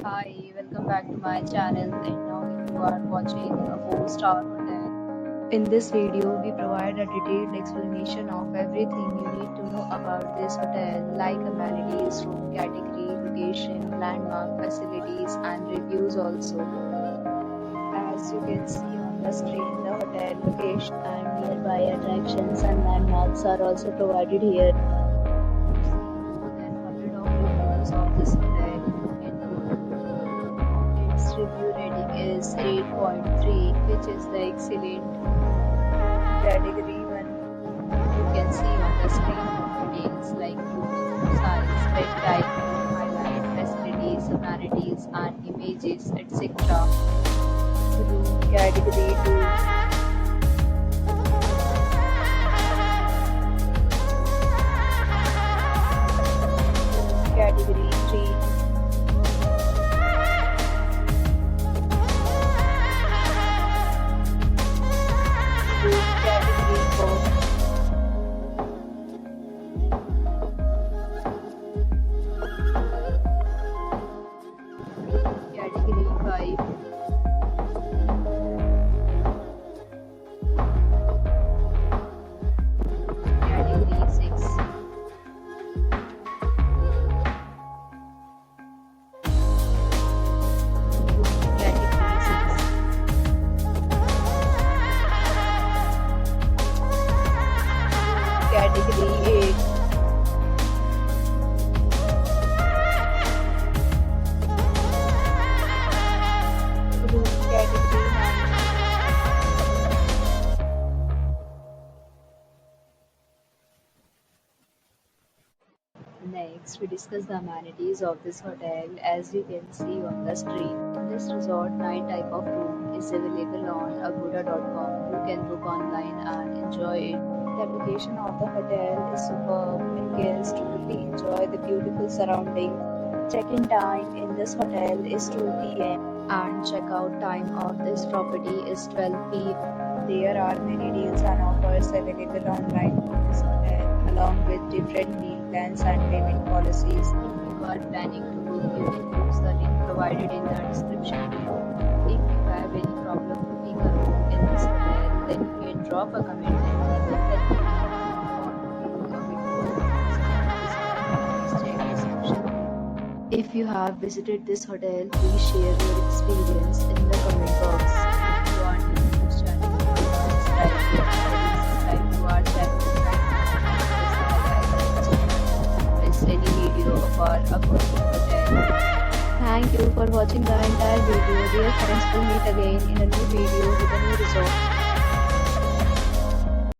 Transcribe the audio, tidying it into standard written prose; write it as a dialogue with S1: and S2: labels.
S1: Hi, welcome back to my channel and now you are watching a 4-star hotel. In this video, we provide a detailed explanation of everything you need to know about this hotel like amenities, room category, location, landmark, facilities and reviews also. As you can see on the screen, the hotel location and nearby attractions and landmarks are also provided here. More than 100 of reviews of this hotel and its review rating is 8.3, which is the excellent category 1. You can see on the screen details like room size, bed type, highlight, facilities, amenities and images, etc. Room category 2. Category 3. Room category 4. Category 5. Category 6. Category 6. Category 8. Room category 9. Next, we discuss the amenities of this hotel. As you can see on the screen, in this resort, 9 type of room is available on agoda.com. You can book online and enjoy it. The location of the hotel is superb and guests truly enjoy the beautiful surroundings. Check-in time in this hotel is 2 p.m. and check-out time of this property is 12 p.m. There are many deals and offers available online for this hotel, along with different meal plans and payment policies. If you are planning to book, you can use the link provided in the description below. If you have any problem booking a room in this hotel, then you can drop a comment and we will help you. For booking a video, please check the description. If you have visited this hotel, please share your experience in the comment box. If you are new to this channel, subscribe to our channel and miss any video of our upcoming hotel. Thank you for watching the entire video. Dear friends, we'll meet again in a new video with a new resort.